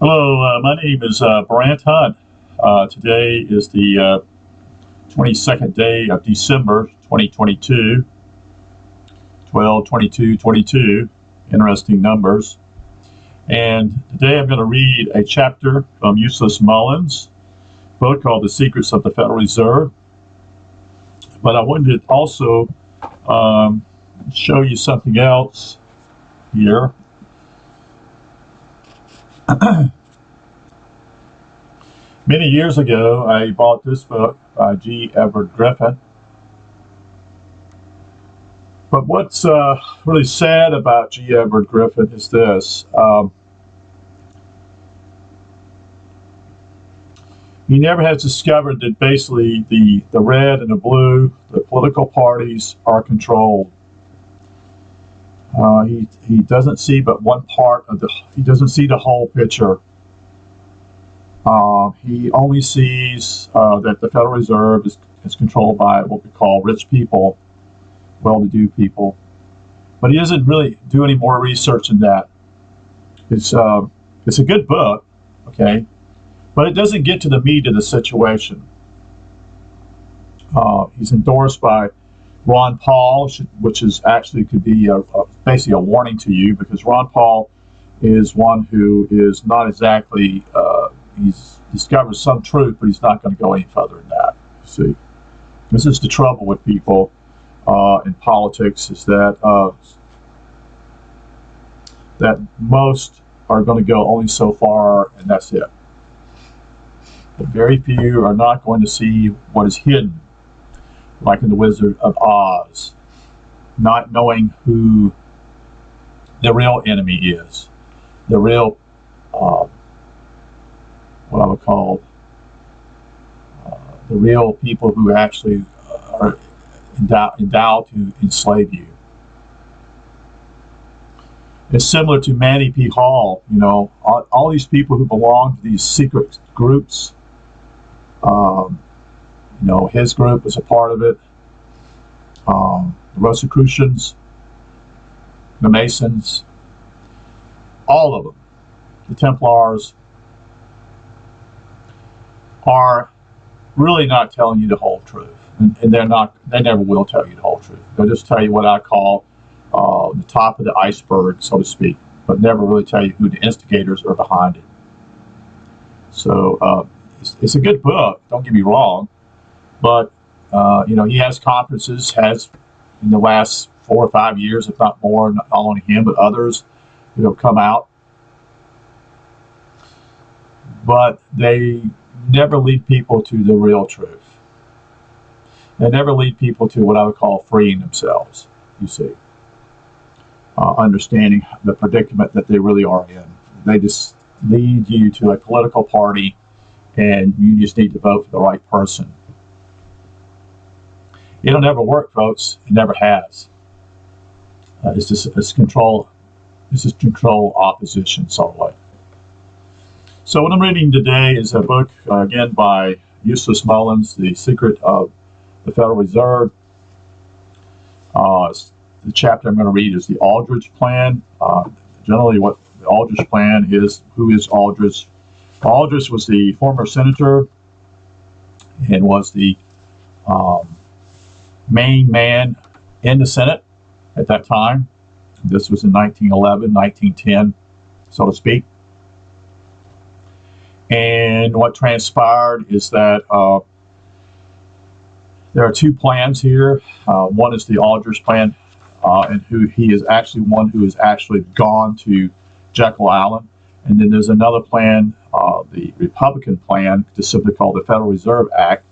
Hello, my name is Brant Hunt. Today is the 22nd day of December 2022, 12/22/22, interesting numbers. And today I'm going to read a chapter from Mullins' book called The Secrets of the Federal Reserve. But I wanted to also show you something else here. Many years ago, I bought this book by G. Edward Griffin. But what's really sad about G. Edward Griffin is this. He never has discovered that basically the red and the blue, the political parties, are controlled. He doesn't see but one part of he doesn't see the whole picture. He only sees that the Federal Reserve is controlled by what we call rich people, well-to-do people. But he doesn't really do any more research than that. It's a good book, okay, but it doesn't get to the meat of the situation. He's endorsed by Ron Paul, which is actually could be basically a warning to you, because Ron Paul is one who is not exactly, he's discovered some truth, but he's not going to go any further than that. See, this is the trouble with people in politics, is that that most are going to go only so far, and that's it. But very few are not going to see what is hidden, like in The Wizard of Oz, not knowing who the real enemy is, the real, what I would call, the real people who actually are endowed to enslave you. It's similar to Manny P. Hall. You know, all these people who belong to these secret groups. You know, his group was a part of it. The Rosicrucians, the Masons, all of them, the Templars, are really not telling you the whole truth, and they never will tell you the whole truth. They'll just tell you what I call the top of the iceberg, so to speak, but never really tell you who the instigators are behind it. So it's a good book, don't get me wrong, but you know, he has conferences, has in the last 4 or 5 years, if not more, not only him but others, who have come out, but they never lead people to the real truth. They never lead people to what I would call freeing themselves, you see. Understanding the predicament that they really are in. They just lead you to a political party, and you just need to vote for the right person. It'll never work, folks. It never has. It's control. This is control opposition sort of way. So what I'm reading today is a book, again, by Mullins, The Secret of the Federal Reserve. The chapter I'm going to read is the Aldrich Plan. Generally, what the Aldrich Plan is, who is Aldrich? Aldrich was the former senator and was the main man in the Senate at that time. This was in 1911, 1910, so to speak. And what transpired is that there are two plans here. One is the Aldrich Plan, and he is actually one who has actually gone to Jekyll Island. And then there's another plan, the Republican plan, just simply called the Federal Reserve Act,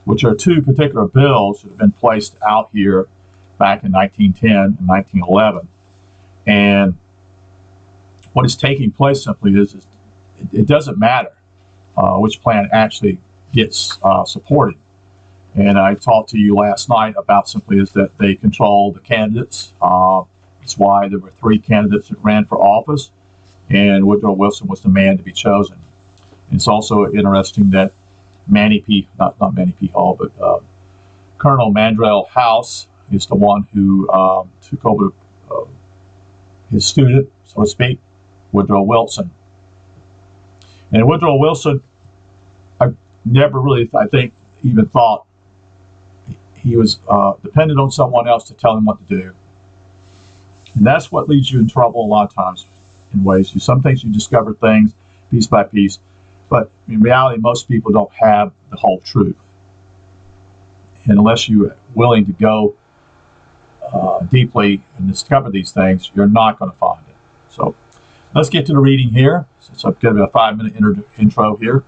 which are two particular bills that have been placed out here back in 1910 and 1911. And what is taking place simply is it doesn't matter which plan actually gets supported. And I talked to you last night about simply is that they control the candidates. That's why there were 3 candidates that ran for office, and Woodrow Wilson was the man to be chosen. And it's also interesting that not Manny P. Hall, but Colonel Mandrell House is the one who took over his student, so to speak, Woodrow Wilson. And Woodrow Wilson, I never really, I think, even thought he was dependent on someone else to tell him what to do. And that's what leads you in trouble a lot of times in ways. Some things you discover things piece by piece, but in reality, most people don't have the whole truth. And unless you're willing to go deeply and discover these things, you're not going to find it. So let's get to the reading here, since I've given a 5-minute intro here.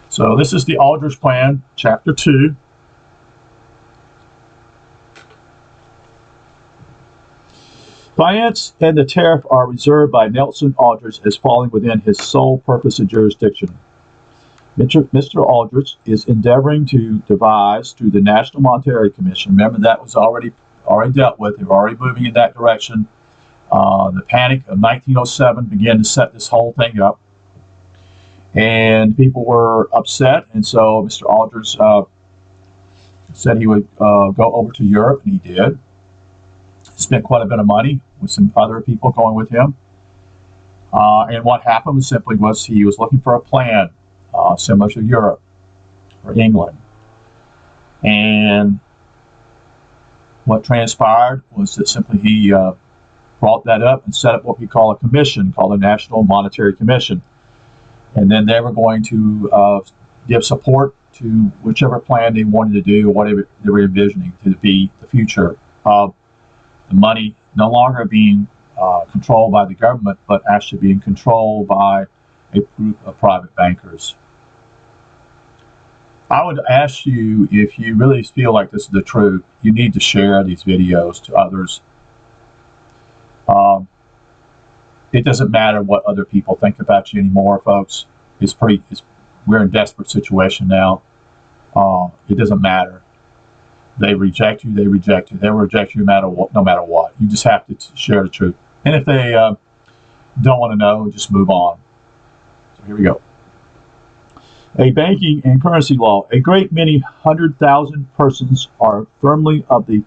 So this is the Aldrich Plan, Chapter 2. Finance and the tariff are reserved by Nelson Aldrich as falling within his sole purpose and jurisdiction. Mr. Aldrich is endeavoring to devise through the National Monetary Commission. Remember, that was already dealt with. They were already moving in that direction. The panic of 1907 began to set this whole thing up. And people were upset. And so Mr. Aldrich said he would go over to Europe, and he did. Spent quite a bit of money with some other people going with him. And what happened was he was looking for a plan similar to Europe or England. And what transpired was that simply he brought that up and set up what we call a commission called the National Monetary Commission. And then they were going to give support to whichever plan they wanted to do, whatever they were envisioning to be the future of the money no longer being controlled by the government, but actually being controlled by a group of private bankers. I would ask you, if you really feel like this is the truth, you need to share these videos to others. It doesn't matter what other people think about you anymore, folks. We're in a desperate situation now. It doesn't matter. They reject you, they reject you. They will reject you no matter what. You just have to share the truth. And if they don't want to know, just move on. So here we go. A banking and currency law. A great many 100,000 persons are firmly of the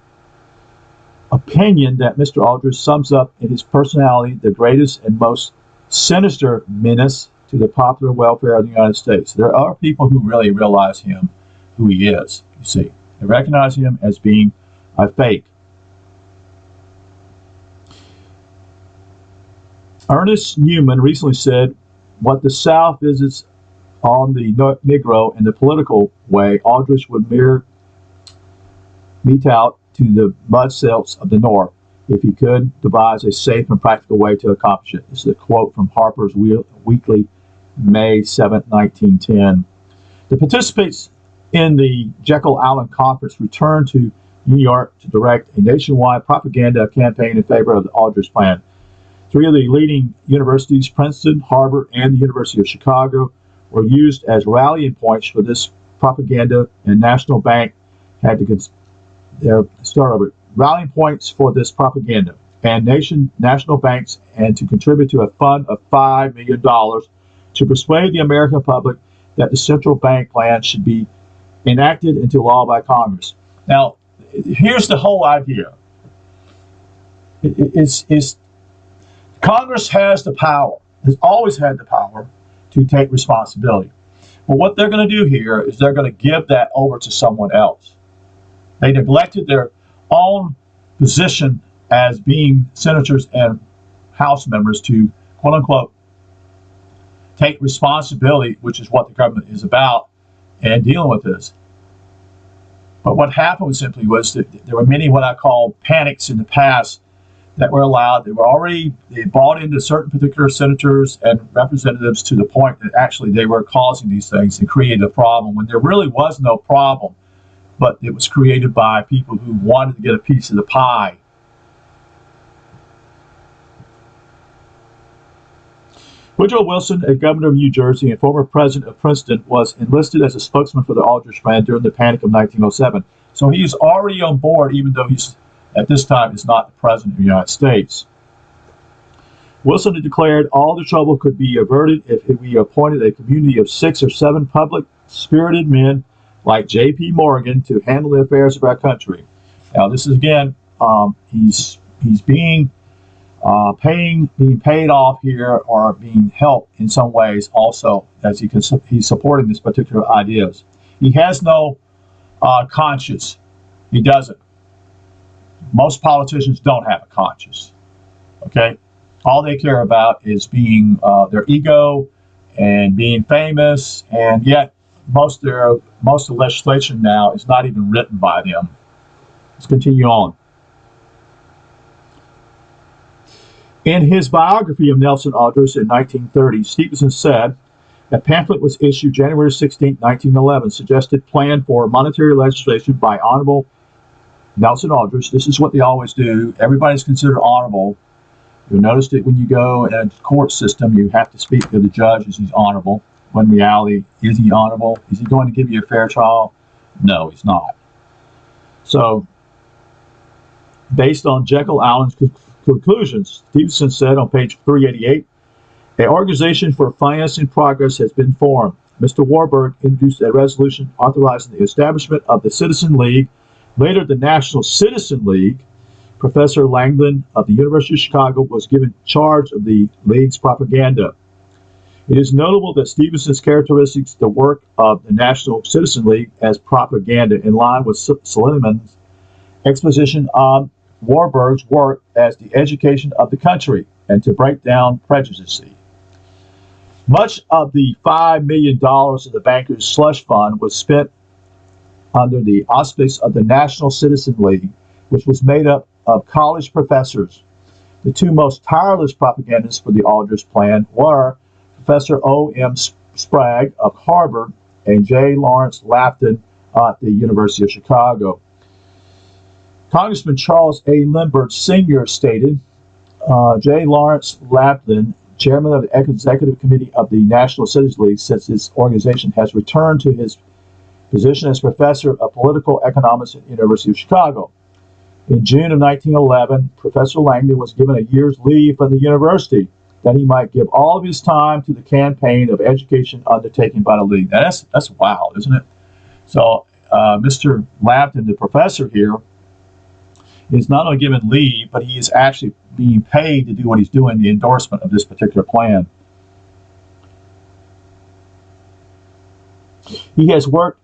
opinion that Mr. Aldrich sums up in his personality the greatest and most sinister menace to the popular welfare of the United States. There are people who really realize him, who he is, you see. They recognize him as being a fake. Ernest Newman recently said, what the South visits on the Negro in the political way, Aldrich would mete out to the mud cells of the North if he could devise a safe and practical way to accomplish it. This is a quote from Harper's Weekly, May 7, 1910. The participants in the Jekyll Island Conference returned to New York to direct a nationwide propaganda campaign in favor of the Aldrich Plan. Three of the leading universities, Princeton, Harvard, and the University of Chicago, were used as rallying points for this propaganda, and National Bank had to start over. Rallying points for this propaganda, and national banks, and to contribute to a fund of $5 million to persuade the American public that the central bank plan should be enacted into law by Congress. Now, here's the whole idea. Congress has the power, has always had the power to take responsibility. But what they're going to do here is they're going to give that over to someone else. They neglected their own position as being senators and House members to, quote unquote, take responsibility, which is what the government is about, and dealing with this. But what happened simply was that there were many what I call panics in the past that were allowed. They bought into certain particular senators and representatives to the point that actually they were causing these things and created a problem when there really was no problem, but it was created by people who wanted to get a piece of the pie. Woodrow Wilson, a governor of New Jersey and former president of Princeton, was enlisted as a spokesman for the Aldrich Plan during the Panic of 1907. So he's already on board, even though he's, at this time, is not the president of the United States. Wilson had declared all the trouble could be averted if we appointed a community of 6 or 7 public-spirited men like J.P. Morgan to handle the affairs of our country. Now, this is again, he's being being paid off here or being helped in some ways also, as he's supporting this particular ideas. He has no conscience. He doesn't. Most politicians don't have a conscience. Okay, all they care about is being their ego and being famous, and yet most of the legislation now is not even written by them. Let's continue on. In his biography of Nelson Aldrich in 1930, Stevenson said, a pamphlet was issued January 16, 1911, suggested plan for monetary legislation by Honorable Nelson Aldrich. This is what they always do. Everybody's considered honorable. You'll notice that when you go in a court system, you have to speak to the judge as he's honorable. When in reality, is he honorable? Is he going to give you a fair trial? No, he's not. So, based on Jekyll Allen's conclusions, Stevenson said on page 388, an organization for financing progress has been formed. Mr. Warburg introduced a resolution authorizing the establishment of the Citizen League, later the National Citizen League. Professor Langdon of the University of Chicago was given charge of the League's propaganda. It is notable that Stevenson's characteristics the work of the National Citizen League as propaganda, in line with Suleiman's exposition of Warburg's work as the education of the country and to break down prejudice. Much of the $5 million of the bankers' slush fund was spent under the auspice of the National Citizen League, which was made up of college professors. The two most tireless propagandists for the Aldrich Plan were Professor O.M. Sprague of Harvard and J. Lawrence Lafton at the University of Chicago. Congressman Charles A. Lindbergh Sr. stated, J. Lawrence Lafton, chairman of the Executive Committee of the National Citizens League, since his organization has returned to his position as professor of political economics at the University of Chicago. In June of 1911, Professor Langdon was given a year's leave from the university that he might give all of his time to the campaign of education undertaken by the League. Now that's wild, isn't it? So Mr. Lafton, the professor here, is not only given leave, but he is actually being paid to do what he's doing, the endorsement of this particular plan. He has worked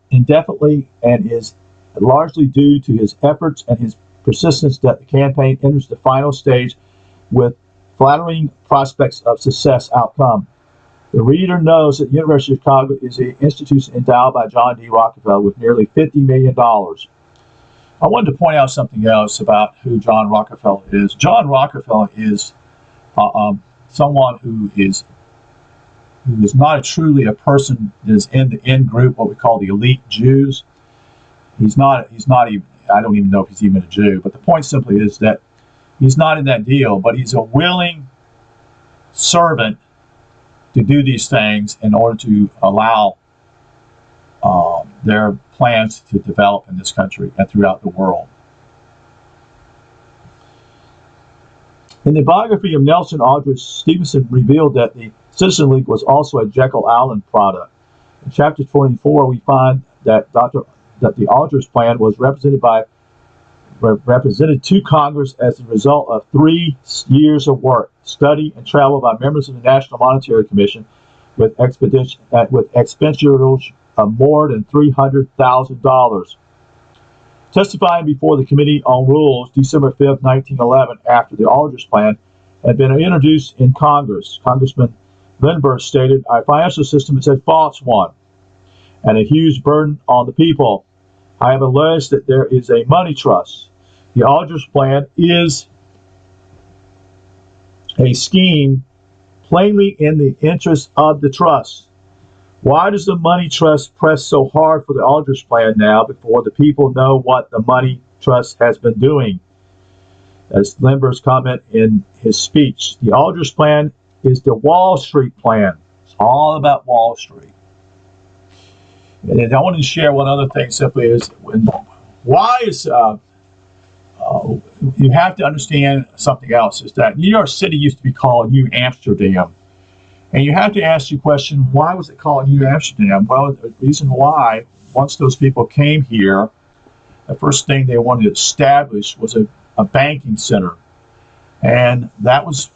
indefinitely and is largely due to his efforts and his persistence that the campaign enters the final stage with flattering prospects of success outcome. The reader knows that the University of Chicago is an institution endowed by John D. Rockefeller with nearly $50 million. I wanted to point out something else about who John Rockefeller is. John Rockefeller is someone who is not truly a person that is in the in group, what we call the elite Jews. He's not even, I don't even know if he's even a Jew, but the point simply is that he's not in that deal, but he's a willing servant to do these things in order to allow their plans to develop in this country and throughout the world. In the biography of Nelson Aldrich, Stevenson revealed that the Citizen League was also a Jekyll Allen product. In chapter 24, we find that the Aldrich Plan was represented to Congress as the result of 3 years of work, study, and travel by members of the National Monetary Commission with expenditures of more than $300,000. Testifying before the Committee on Rules December 5, 1911, after the Aldrich Plan had been introduced in Congress, Congressman Lindbergh stated, our financial system is a false one and a huge burden on the people. I have alleged that there is a money trust. The Aldrich Plan is a scheme plainly in the interest of the trust. Why does the money trust press so hard for the Aldrich Plan now before the people know what the money trust has been doing? As Lindbergh's comment in his speech, the Aldrich Plan is the Wall Street plan. It's all about Wall Street. And I wanted to share one other thing simply is, you have to understand something else, is that New York City used to be called New Amsterdam. And you have to ask your question, why was it called New Amsterdam? Well, the reason why, once those people came here, the first thing they wanted to establish was a banking center. And that was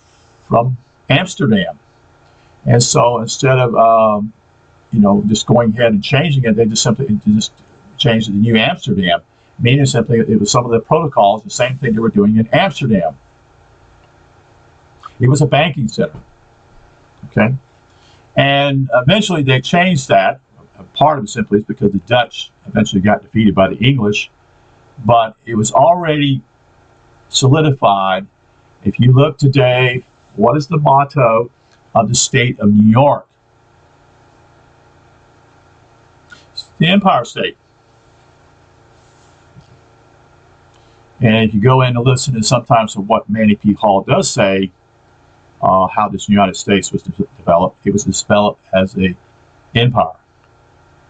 from Amsterdam. And so instead of just going ahead and changing it, they just simply just changed it to New Amsterdam, meaning simply it was some of the protocols, the same thing they were doing in Amsterdam. It was a banking center. Okay, and eventually they changed that. Part of it simply is because the Dutch eventually got defeated by the English, but it was already solidified. If you look today, what is the motto of the state of New York? It's the Empire State. And if you go in and listen to sometimes of what Manny P. Hall does say, how this United States was developed, it was developed as an empire.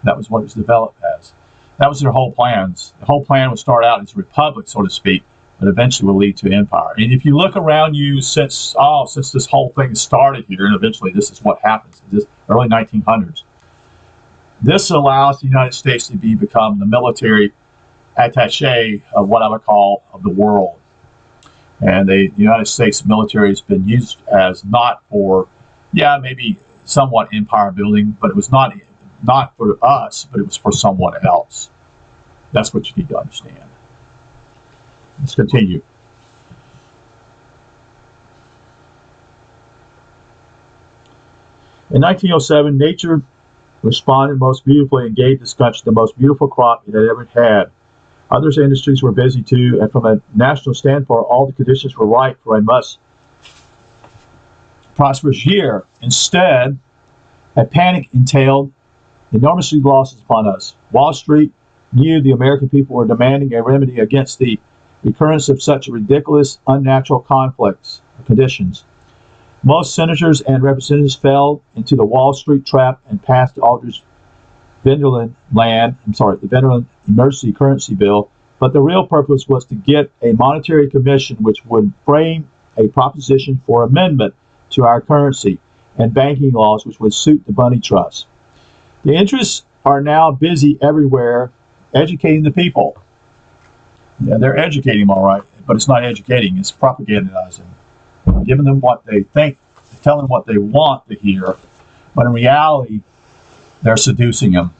That was what it was developed as. That was their whole plans. The whole plan would start out as a republic, so to speak, but eventually will lead to empire. And if you look around you since this whole thing started here, and eventually this is what happens, this early 1900s, this allows the United States to become the military attaché of what I would call of the world. And the United States military has been used as not for, maybe somewhat empire building, but it was not for us, but it was for someone else. That's what you need to understand. Let's continue. In 1907, nature responded most beautifully and gave this country the most beautiful crop it had ever had. Other industries were busy too, and from a national standpoint, all the conditions were right for a much prosperous year. Instead, a panic entailed enormous losses upon us. Wall Street knew the American people were demanding a remedy against the recurrence of such ridiculous, unnatural conflicts or conditions. Most senators and representatives fell into the Wall Street trap and passed the Aldrich Plan, the Veteran Emergency Currency Bill, but the real purpose was to get a monetary commission which would frame a proposition for amendment to our currency and banking laws which would suit the money trust. The interests are now busy everywhere educating the people. Yeah, they're educating them all right, but it's not educating, it's propagandizing. Giving them what they think, telling them what they want to hear, but in reality, they're seducing them.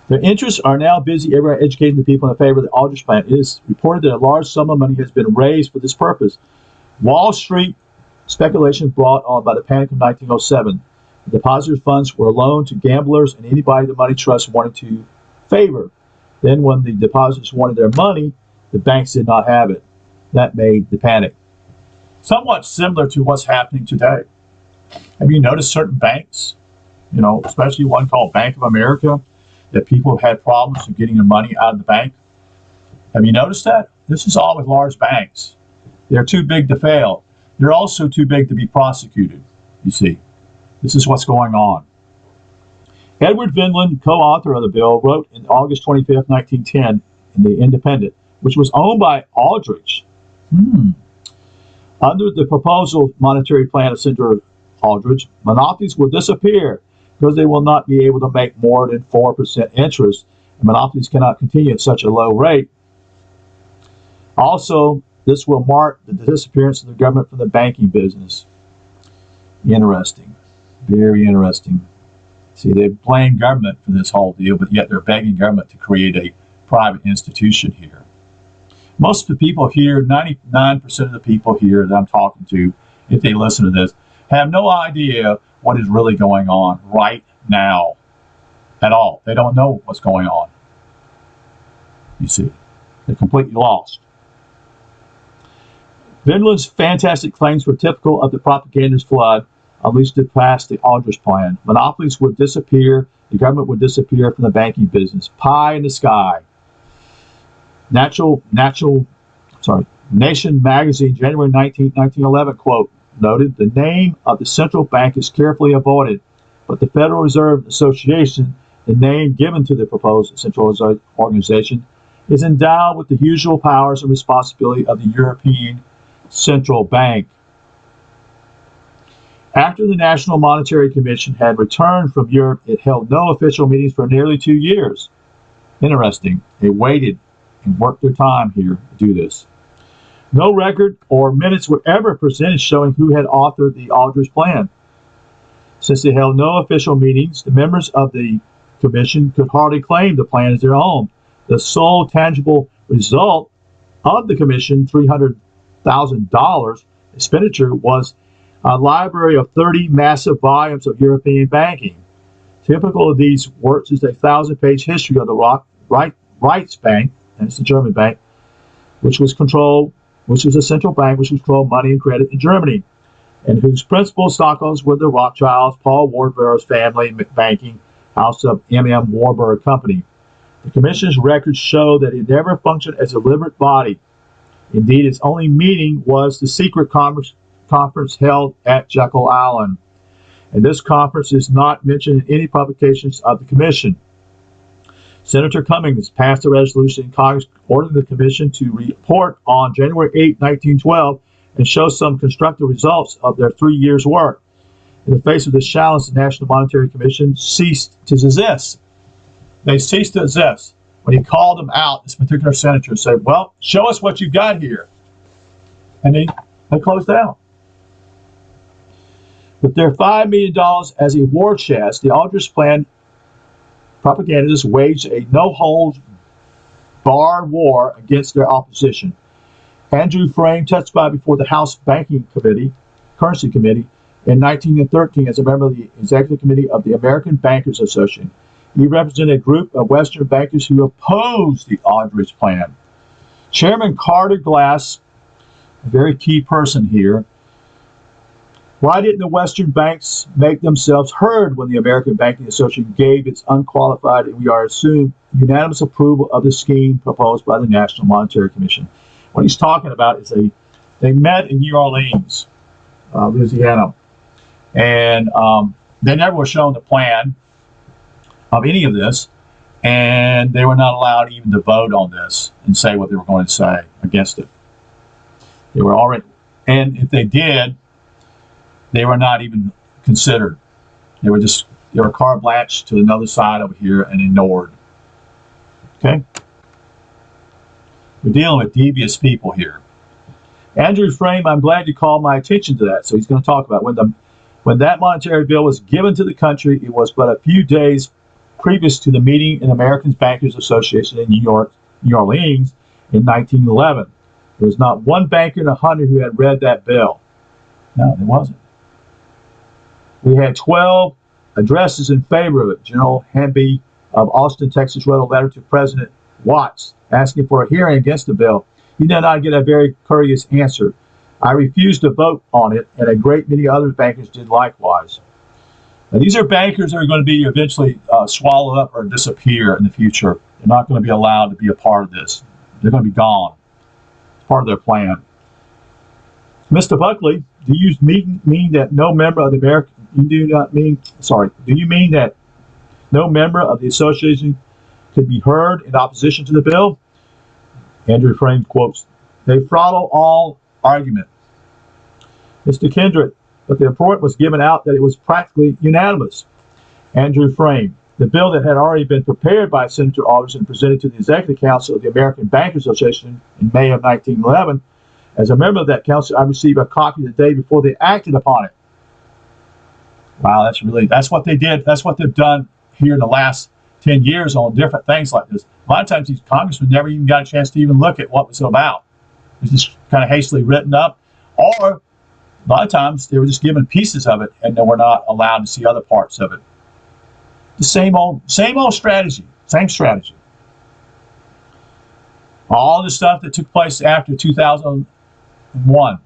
Their interests are now busy everywhere educating the people in favor of the Aldrich Plan. It is reported that a large sum of money has been raised for this purpose. Wall Street speculation brought on by the panic of 1907. The depositor funds were loaned to gamblers and anybody the money trust wanted to favor. Then when the depositors wanted their money, the banks did not have it. That made the panic. Somewhat similar to what's happening today. Have you noticed certain banks, especially one called Bank of America, that people have had problems with getting their money out of the bank? Have you noticed that? This is all with large banks. They're too big to fail. They're also too big to be prosecuted, you see. This is what's going on. Edward Vinland, co-author of the bill, wrote in August 25, 1910, in The Independent, which was owned by Aldrich. Under the proposal monetary plan of Senator Aldrich, monopolies will disappear because they will not be able to make more than 4% interest, and monopolies cannot continue at such a low rate. Also, this will mark the disappearance of the government from the banking business. Interesting. Very interesting. See, they blame government for this whole deal, but yet they're begging government to create a private institution here. Most of the people here, 99% of the people here that I'm talking to, if they listen to this, have no idea what is really going on right now at all. They don't know what's going on. You see, they're completely lost. Vinland's fantastic claims were typical of the propagandist flood unleashed to pass the Aldrich Plan. Monopolies would disappear. The government would disappear from the banking business. Pie in the sky. Nation magazine, January 19, 1911, quote, noted, the name of the central bank is carefully avoided, but the Federal Reserve Association, the name given to the proposed central organization, is endowed with the usual powers and responsibility of the European Central Bank. After the National Monetary Commission had returned from Europe, it held no official meetings for nearly 2 years. Interesting. They waited and worked their time here to do this. No record or minutes were ever presented showing who had authored the Aldrich Plan. Since they held no official meetings, the members of the commission could hardly claim the plan as their own. The sole tangible result of the commission, $300,000 expenditure, was a library of 30 massive volumes of European banking. Typical of these works is a 1,000-page history of the Reichsbank, and it's a German bank, which was a central bank which controlled money and credit in Germany, and whose principal stockholders were the Rothschilds, Paul Warburg's family banking house of M.M. Warburg Company. The Commission's records show that it never functioned as a deliberate body. Indeed, its only meeting was the secret conference held at Jekyll Island. And this conference is not mentioned in any publications of the Commission. Senator Cummings passed a resolution in Congress ordering the Commission to report on January 8, 1912, and show some constructive results of their 3 years' work. In the face of this challenge, the National Monetary Commission ceased to exist. They ceased to exist. When he called them out, this particular senator said, well, show us what you've got here. And they closed out. With their $5 million as a war chest, the Aldrich Plan propagandists waged a no-holds-barred war against their opposition. Andrew Frame testified before the House Banking Committee, Currency Committee, in 1913 as a member of the Executive Committee of the American Bankers Association. He represented a group of Western bankers who opposed the Aldrich Plan. Chairman Carter Glass, a very key person here, why didn't the Western banks make themselves heard when the American Banking Association gave its unqualified, and we are assuming, unanimous approval of the scheme proposed by the National Monetary Commission? What he's talking about is they met in New Orleans, Louisiana, and they never were shown the plan of any of this, and they were not allowed even to vote on this and say what they were going to say against it. They were already, and if they did, they were not even considered. They were carte blanche to another side over here and ignored. Okay? We're dealing with devious people here. Andrew Frame, I'm glad you called my attention to that. So he's going to talk about when that monetary bill was given to the country, it was but a few days previous to the meeting in American Bankers Association in New Orleans in 1911. There was not one banker in 100 who had read that bill. No, there wasn't. We had 12 addresses in favor of it. General Hanby of Austin, Texas, wrote a letter to President Watts asking for a hearing against the bill. He did not get a very courteous answer. I refused to vote on it, and a great many other bankers did likewise. Now, these are bankers that are going to be eventually swallowed up or disappear in the future. They're not going to be allowed to be a part of this. They're going to be gone. It's part of their plan. Mr. Buckley, do you mean that no member of the American? Do you mean that no member of the association could be heard in opposition to the bill? Andrew Frame quotes, they throttle all argument. Mr. Kendrick, but the report was given out that it was practically unanimous. Andrew Frame, the bill that had already been prepared by Senator Aldrich and presented to the Executive Council of the American Bankers Association in May of 1911. As a member of that council, I received a copy the day before they acted upon it. Wow, that's what they did. That's what they've done here in the last 10 years on different things like this. A lot of times these congressmen never even got a chance to even look at what it was about. It was just kind of hastily written up, or a lot of times they were just given pieces of it and they were not allowed to see other parts of it. The same old strategy, same strategy. All the stuff that took place after 2001,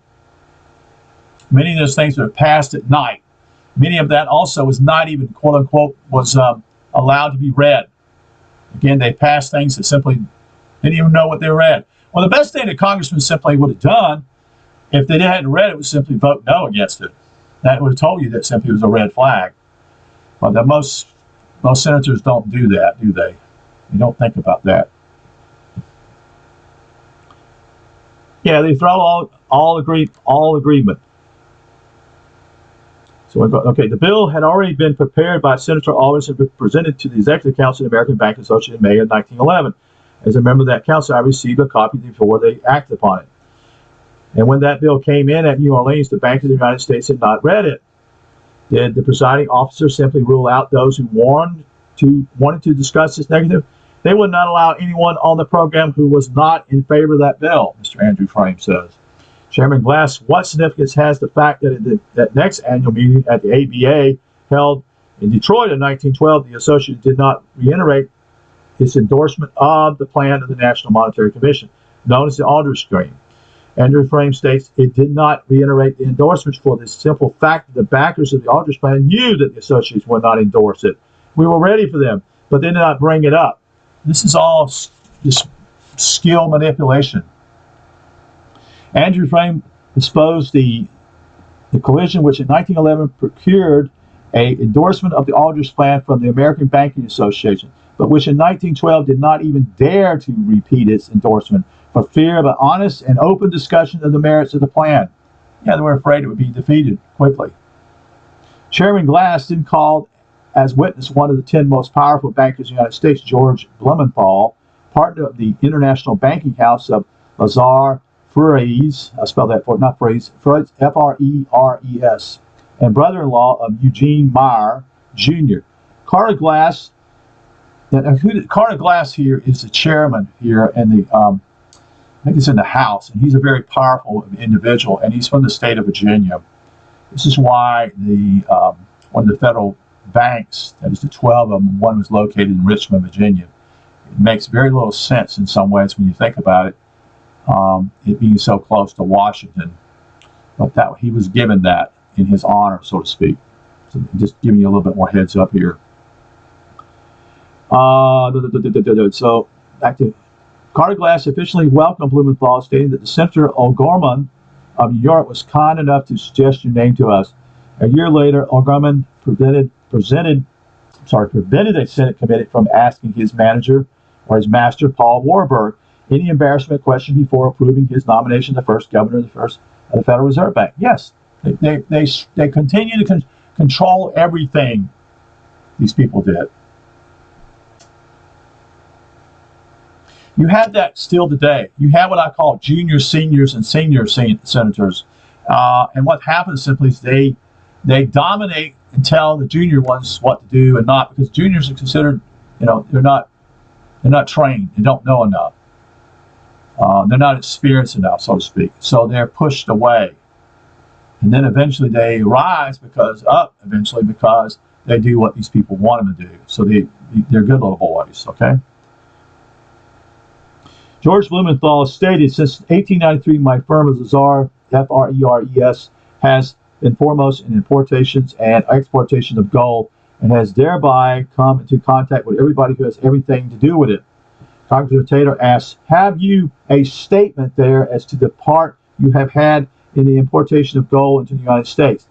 many of those things were passed at night. Many of that also was not even, quote unquote, was allowed to be read. Again, they passed things that simply didn't even know what they read. Well, the best thing that congressmen simply would have done, if they hadn't read it, was simply vote no against it. That would have told you that simply was a red flag. But most senators don't do that, do they? They don't think about that. Yeah, they throw all agreement. So, okay, the bill had already been prepared by Senator Aldrich and presented to the Executive Council of the American Bankers Association in May of 1911. As a member of that council, I received a copy before they acted upon it. And when that bill came in at New Orleans, the Bankers of the United States had not read it. Did the presiding officer simply rule out those who wanted to discuss this negative? They would not allow anyone on the program who was not in favor of that bill, Mr. Andrew Frame says. Chairman Glass, what significance has the fact that at that next annual meeting at the ABA held in Detroit in 1912, the association did not reiterate its endorsement of the plan of the National Monetary Commission, known as the Aldrich Plan? Andrew Frame states it did not reiterate the endorsements for the simple fact that the backers of the Aldrich Plan knew that the associates would not endorse it. We were ready for them, but they did not bring it up. This is all this skill manipulation. Andrew Frame exposed the collision which in 1911 procured an endorsement of the Aldrich Plan from the American Banking Association, but which in 1912 did not even dare to repeat its endorsement for fear of an honest and open discussion of the merits of the plan. Yeah, they were afraid it would be defeated quickly. Chairman Glass then called as witness one of the 10 most powerful bankers in the United States, George Blumenthal, partner of the International Banking House of Lazar Freres, I spell that for not Freres, F-R-E-R-E-S, and brother-in-law of Eugene Meyer Jr. Carter Glass, Carter Glass here is the chairman here in the, I think it's in the House, and he's a very powerful individual, and he's from the state of Virginia. This is why the one of the federal banks, that is the 12 of them, one was located in Richmond, Virginia. It makes very little sense in some ways when you think about it, it being so close to Washington. But that he was given that in his honor, so to speak. So just giving you a little bit more heads up here. So back to Carter Glass officially welcomed Blumenthal, stating that the Senator O'Gorman of New York was kind enough to suggest your name to us. A year later, O'Gorman prevented a Senate committee from asking his manager or his master, Paul Warburg, any embarrassment question before approving his nomination as the first governor of the Federal Reserve Bank. Yes, they continue to control everything. These people did. You have that still today. You have what I call junior seniors and senior senators, and what happens simply is they dominate and tell the junior ones what to do and not, because juniors are considered, they're not trained, they don't know enough, they're not experienced enough, so to speak. So they're pushed away, and then eventually they rise because they do what these people want them to do. So they're good little boys. Okay. George Blumenthal stated, since 1893, my firm of Lazar, F-R-E-R-E-S, has been foremost in importations and exportation of gold, and has thereby come into contact with everybody who has everything to do with it. Congressman Taylor asks, have you a statement there as to the part you have had in the importation of gold into the United States?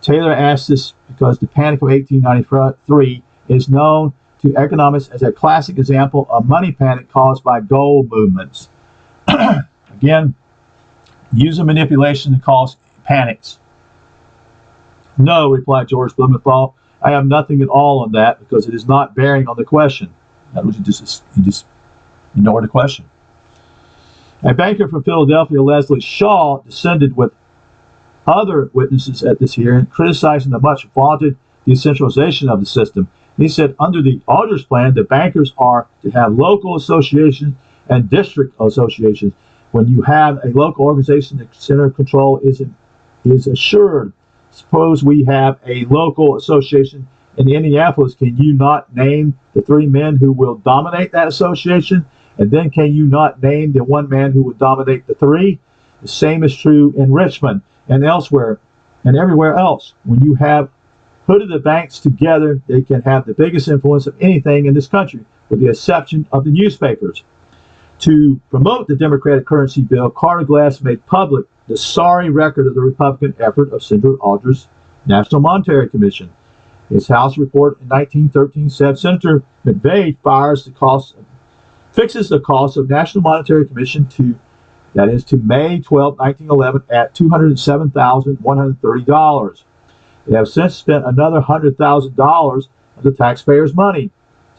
Taylor asks this because the Panic of 1893 is known to economists as a classic example of money panic caused by gold movements. Again, using manipulation to cause panics. No, replied George Blumenthal, I have nothing at all on that because it is not bearing on the question. In other words, you just ignore the question. A banker from Philadelphia, Leslie Shaw, descended with other witnesses at this hearing, criticizing the much vaunted decentralization of the system. He said, under the Aldrich Plan, the bankers are to have local associations and district associations. When you have a local organization, the center of control is assured. Suppose we have a local association in Indianapolis. Can you not name the 3 men who will dominate that association? And then can you not name the 1 man who will dominate the 3? The same is true in Richmond and elsewhere and everywhere else. When you have put the banks together, they can have the biggest influence of anything in this country, with the exception of the newspapers. To promote the Democratic currency bill, Carter Glass made public the sorry record of the Republican effort of Senator Aldrich's National Monetary Commission. His House report in 1913 said Senator McVeigh fixes the cost of National Monetary Commission to May 12, 1911 at $207,130. They have since spent another $100,000 of the taxpayers' money.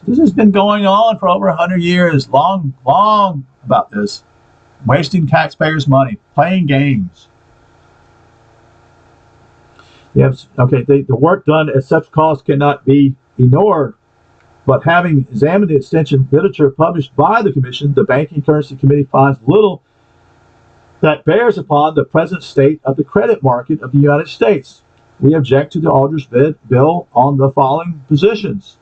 This has been going on for over 100 years, long about this. Wasting taxpayers' money, playing games. The work done at such cost cannot be ignored, but having examined the extension literature published by the Commission, the Banking Currency Committee finds little that bears upon the present state of the credit market of the United States. We object to the Aldrich bill on the following positions.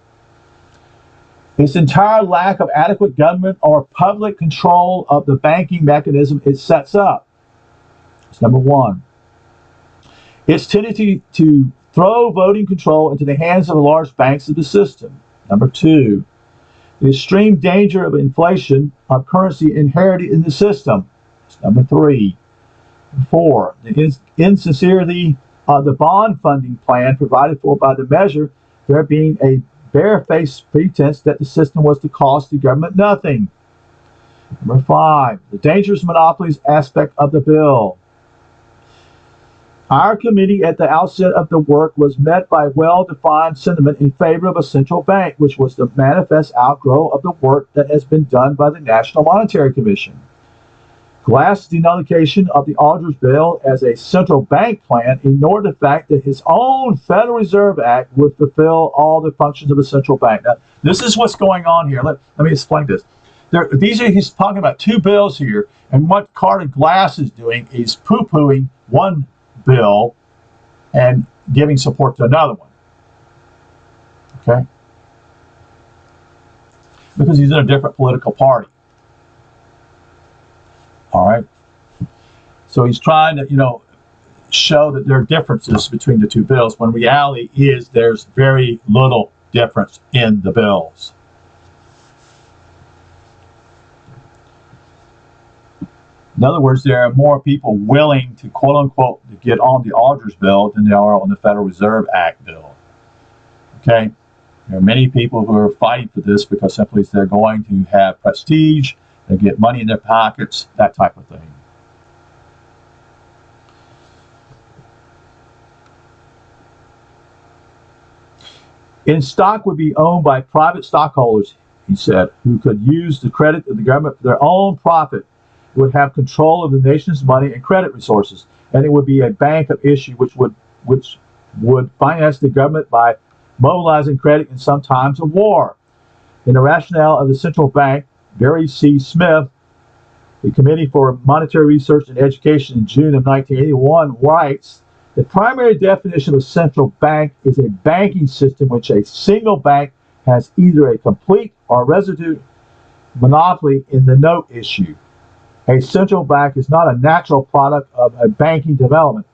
Its entire lack of adequate government or public control of the banking mechanism it sets up. That's number one. Its tendency to throw voting control into the hands of the large banks of the system. Number two, the extreme danger of inflation of currency inherited in the system. That's number three. Four, the insincerity of the bond funding plan provided for by the measure, there being a barefaced pretense that the system was to cost the government nothing. Number five, the dangerous monopolies aspect of the bill. Our committee at the outset of the work was met by well-defined sentiment in favor of a central bank, which was the manifest outgrow of the work that has been done by the National Monetary Commission. Glass' denunciation of the Aldrich bill as a central bank plan ignored the fact that his own Federal Reserve Act would fulfill all the functions of a central bank. Now, this is what's going on here. Let me explain this. He's talking about two bills here, and what Carter Glass is doing is poo-pooing one bill and giving support to another one. Okay? Because he's in a different political party. All right? So he's trying to, show that there are differences between the two bills, when reality is there's very little difference in the bills. In other words, there are more people willing to, quote unquote, to get on the Aldrich bill than there are on the Federal Reserve Act bill. Okay? There are many people who are fighting for this because simply they're going to have prestige, they get money in their pockets, that type of thing. In stock would be owned by private stockholders, he said, who could use the credit of the government for their own profit, would have control of the nation's money and credit resources, and it would be a bank of issue which would finance the government by mobilizing credit in some times of war. In the rationale of the central bank, Barry C. Smith, the Committee for Monetary Research and Education in June of 1981, writes, the primary definition of a central bank is a banking system in which a single bank has either a complete or residue monopoly in the note issue. A central bank is not a natural product of a banking development.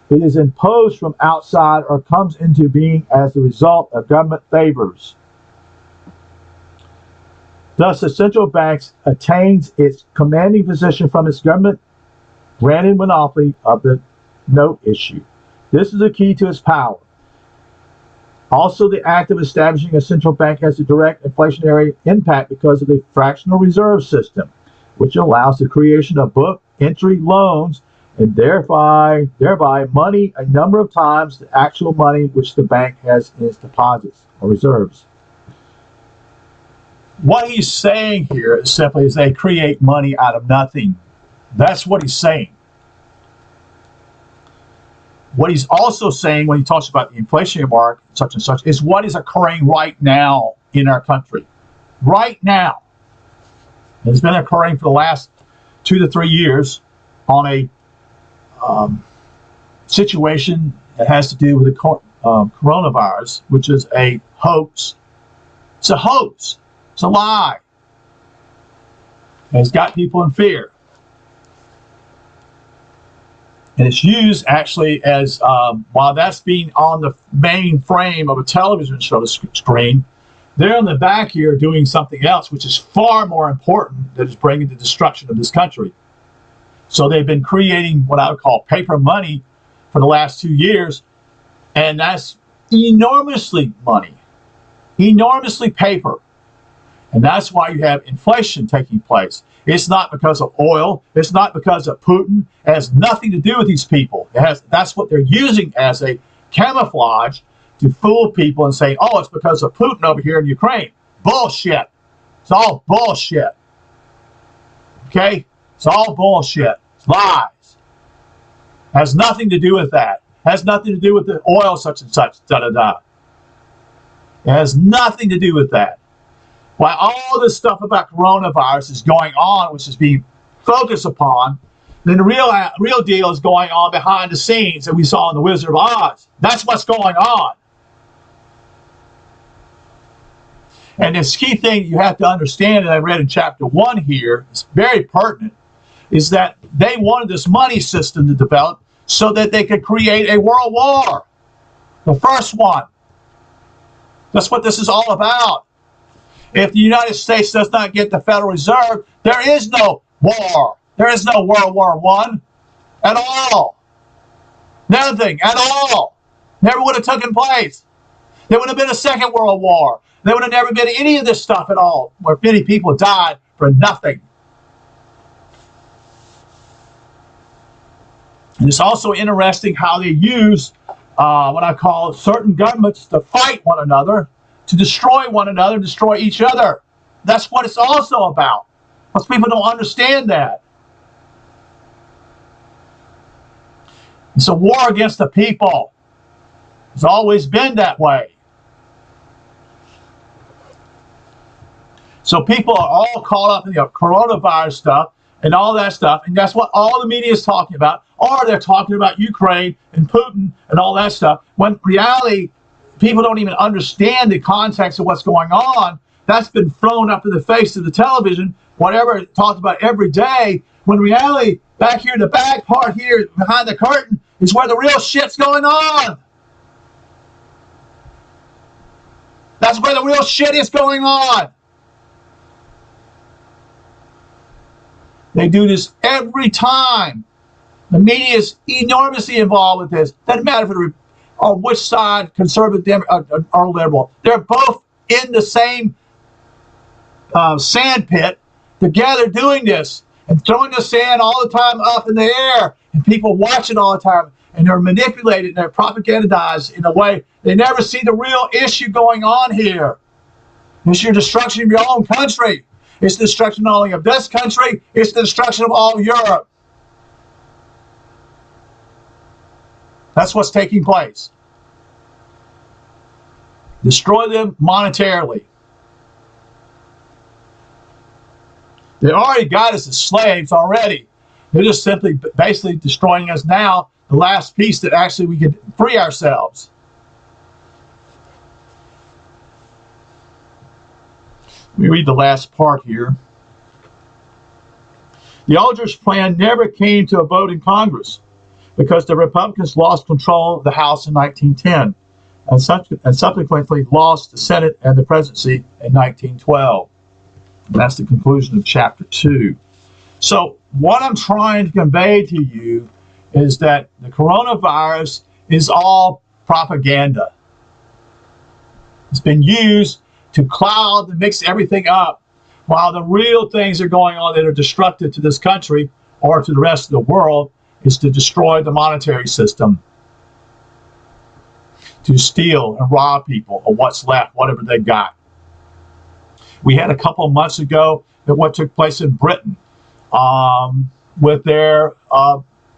It is imposed from outside or comes into being as the result of government favors. Thus, the central bank attains its commanding position from its government-granted monopoly of the note issue. This is the key to its power. Also, the act of establishing a central bank has a direct inflationary impact because of the fractional reserve system, which allows the creation of book entry loans and thereby money a number of times the actual money which the bank has in its deposits or reserves. What he's saying here is simply is they create money out of nothing. That's what he's saying. What he's also saying when he talks about the inflationary mark, such and such, is what is occurring right now in our country. Right now. It's been occurring for the last 2 to 3 years on a situation that has to do with the coronavirus, which is a hoax. It's a hoax. It's a lie. And it's got people in fear. And it's used actually as, while that's being on the main frame of a television show screen, they're in the back here doing something else, which is far more important, that is bringing the destruction of this country. So they've been creating what I would call paper money for the last 2 years, and that's enormously money, enormously paper. And that's why you have inflation taking place. It's not because of oil. It's not because of Putin. It has nothing to do with these people. That's what they're using as a camouflage to fool people and say, oh, it's because of Putin over here in Ukraine. Bullshit. It's all bullshit. Okay? It's all bullshit. It's lies. Has nothing to do with that. Has nothing to do with the oil such and such. Da-da-da. It has nothing to do with that. Why all this stuff about coronavirus is going on, which is being focused upon, then the real deal is going on behind the scenes that we saw in The Wizard of Oz. That's what's going on. And this key thing you have to understand, that I read in chapter 1 here, is very pertinent, is that they wanted this money system to develop so that they could create a world war. The first one. That's what this is all about. If the United States does not get the Federal Reserve, there is no war. There is no World War I at all. Nothing at all. Never would have taken place. There would have been a Second World War. There would have never been any of this stuff at all, where many people died for nothing. And it's also interesting how they use what I call certain governments to fight one another, to destroy one another, destroy each other. That's what it's also about. Most people don't understand that. It's a war against the people. It's always been that way. So people are all caught up in the coronavirus stuff and all that stuff, and that's what all the media is talking about. Or they're talking about Ukraine and Putin and all that stuff, when in reality, people don't even understand the context of what's going on. That's been thrown up in the face of the television, whatever it's talked about every day, when in reality, back here in the back part here, behind the curtain, is where the real shit's going on. That's where the real shit is going on. They do this every time. The media is enormously involved with this. Doesn't matter on which side, conservative or liberal. They're both in the same sand pit together doing this and throwing the sand all the time up in the air, and people watch it all the time, and they're manipulated and they're propagandized in a way they never see the real issue going on here. It's your destruction of your own country. It's the destruction not only of this country, it's the destruction of all of Europe. That's what's taking place. Destroy them monetarily. They already got us as slaves already. They're just simply basically destroying us now, the last piece that actually we could free ourselves. Let me read the last part here. The Aldrich Plan never came to a vote in Congress because the Republicans lost control of the House in 1910 and subsequently lost the Senate and the presidency in 1912. And that's the conclusion of chapter 2. So what I'm trying to convey to you is that the coronavirus is all propaganda. It's been used to cloud and mix everything up, while the real things are going on that are destructive to this country or to the rest of the world is to destroy the monetary system, to steal and rob people of what's left, whatever they got. We had a couple of months ago that what took place in Britain with their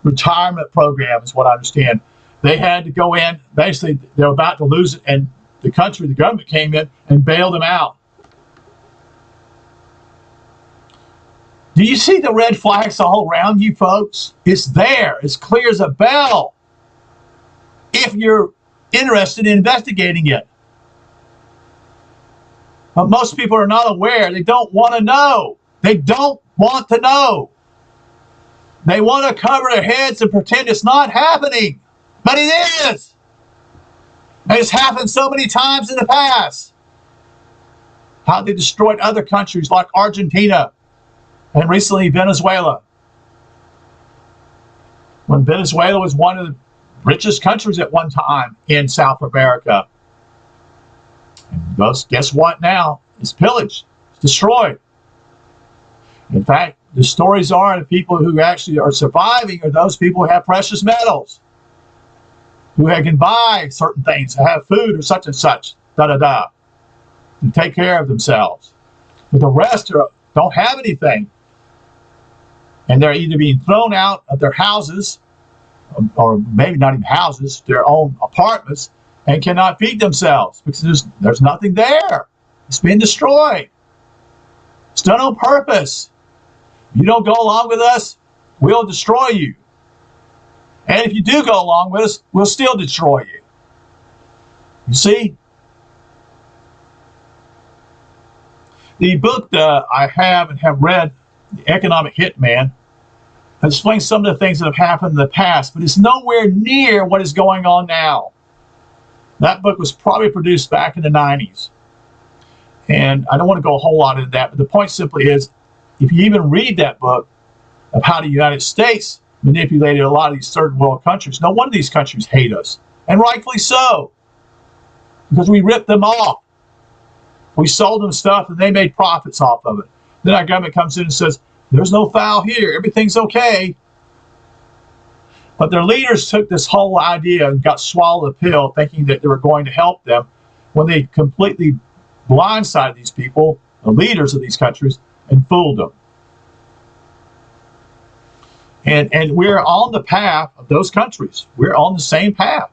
retirement program, is what I understand. They had to go in, basically they're about to lose it, and the government came in and bailed them out. Do you see the red flags all around you, folks? It's there. It's clear as a bell if you're interested in investigating it. But most people are not aware. They don't want to know. They don't want to know. They want to cover their heads and pretend it's not happening. But it is. And it's happened so many times in the past. How they destroyed other countries like Argentina and recently Venezuela. When Venezuela was one of the richest countries at one time in South America. And guess what now? It's pillaged. It's destroyed. In fact, the stories are the people who actually are surviving are those people who have precious metals. who can buy certain things, have food or such and such, da-da-da, and take care of themselves. But the rest don't have anything. And they're either being thrown out of their houses, or maybe not even houses, their own apartments, and cannot feed themselves because there's nothing there. It's being destroyed. It's done on purpose. You don't go along with us, we'll destroy you. And if you do go along with us, we'll still destroy you. You see? The book that I have and have read, The Economic Hitman, explains some of the things that have happened in the past, but it's nowhere near what is going on now. That book was probably produced back in the 90s. And I don't want to go a whole lot into that, but the point simply is, if you even read that book of how the United States manipulated a lot of these third world countries, no wonder these countries hate us. And rightfully so. Because we ripped them off. We sold them stuff and they made profits off of it. Then our government comes in and says, there's no foul here, everything's okay. But their leaders took this whole idea and got swallowed a pill thinking that they were going to help them when they completely blindsided these people, the leaders of these countries, and fooled them. And we're on the path of those countries. We're on the same path.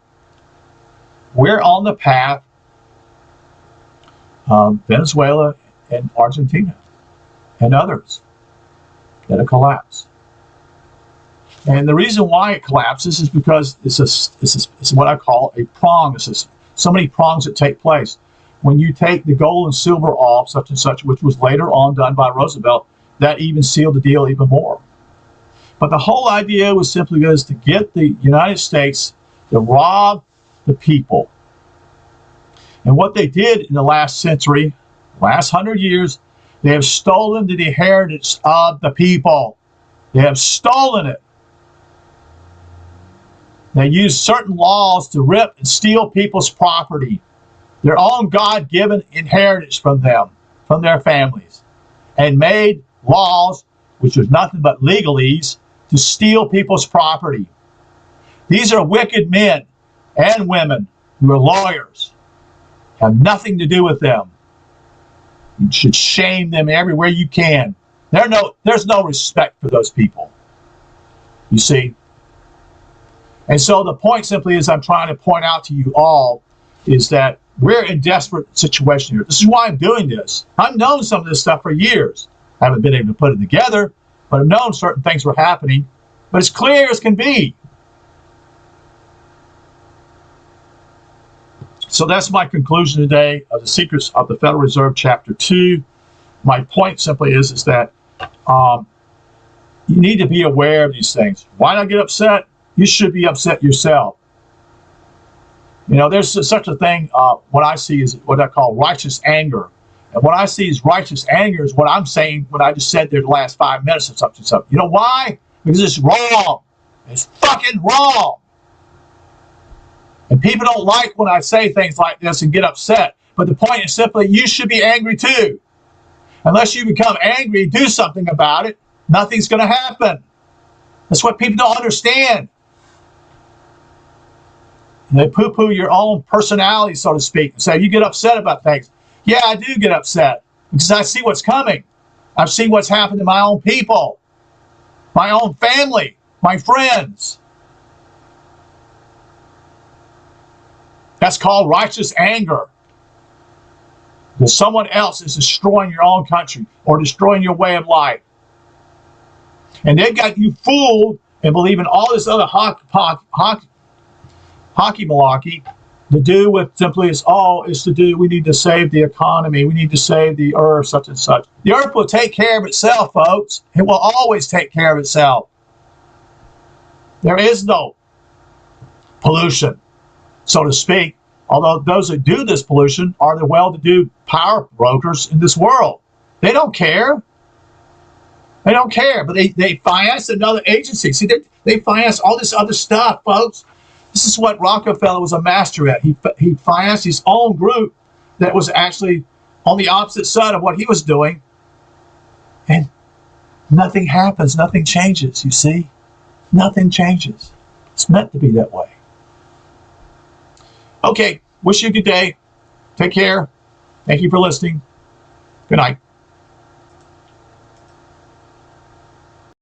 We're on the path of Venezuela and Argentina and others that have collapsed. And the reason why it collapses is because it's what I call a prong. It's so many prongs that take place. When you take the gold and silver off, such and such, which was later on done by Roosevelt, that even sealed the deal even more. But the whole idea was simply to get the United States to rob the people. And what they did in the last century, last 100 years, they have stolen the inheritance of the people. They have stolen it. They use certain laws to rip and steal people's property, their own God-given inheritance from them, from their families, and made laws, which was nothing but legalese, to steal people's property. These are wicked men and women who are lawyers. Have nothing to do with them. You should shame them everywhere you can. There's no respect for those people. You see? And so the point simply is I'm trying to point out to you all is that we're in a desperate situation here. This is why I'm doing this. I've known some of this stuff for years. I haven't been able to put it together, but I've known certain things were happening. But it's clear as can be. So that's my conclusion today of the Secrets of the Federal Reserve, Chapter 2. My point simply is that you need to be aware of these things. Why not get upset? You should be upset yourself. You know, there's such a thing, what I see is what I call righteous anger. And what I see as righteous anger is what I'm saying, what I just said there the last 5 minutes of something. You know why? Because it's wrong. It's fucking wrong. And people don't like when I say things like this and get upset. But the point is simply, you should be angry too. Unless you become angry, do something about it, nothing's going to happen. That's what people don't understand. And they poo-poo your own personality, so to speak, and say, you get upset about things. Yeah, I do get upset because I see what's coming. I've seen what's happened to my own people, my own family, my friends. That's called righteous anger. Because someone else is destroying your own country or destroying your way of life. And they've got you fooled and believing all this other hockey malarkey to do with simply is, it's to do, we need to save the economy, we need to save the earth, such and such. The earth will take care of itself, folks. It will always take care of itself. There is no pollution, so to speak, although those that do this pollution are the well-to-do power brokers in this world. They don't care. They don't care, but they finance another agency. See, they finance all this other stuff, folks. This is what Rockefeller was a master at. He financed his own group that was actually on the opposite side of what he was doing. And nothing happens. Nothing changes, you see. Nothing changes. It's meant to be that way. Okay, wish you a good day. Take care. Thank you for listening. Good night.